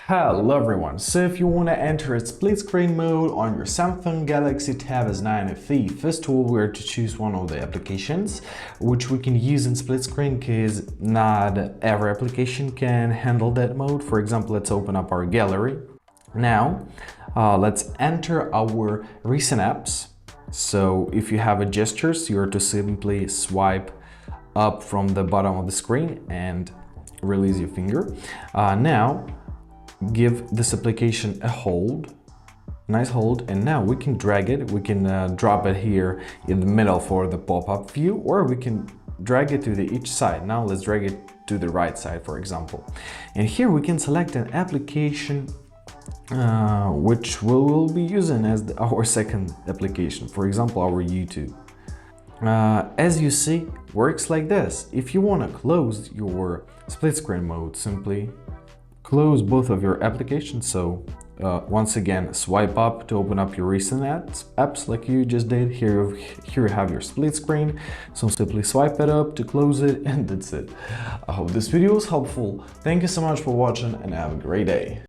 Hello everyone, so if you want to enter a split screen mode on your Samsung Galaxy Tab S9 FE, first of all we are to choose one of the applications which we can use in split screen because not every application can handle that mode. For example, let's open up our gallery. Now let's enter our recent apps. So if you have a gestures, you are to simply swipe up from the bottom of the screen and release your finger. Now give this application a hold, nice hold, and now we can drag it. We can drop it here in the middle for the pop-up view, or we can drag it to each side. Now let's drag it to the right side, for example, and here we can select an application which we will be using as our second application, for example our YouTube. As you see, works like this. If you want to close your split screen mode, simply close both of your applications. So once again, swipe up to open up your recent apps like you just did. Here you have your split screen. So simply swipe it up to close it, and that's it. I hope this video was helpful. Thank you so much for watching and have a great day.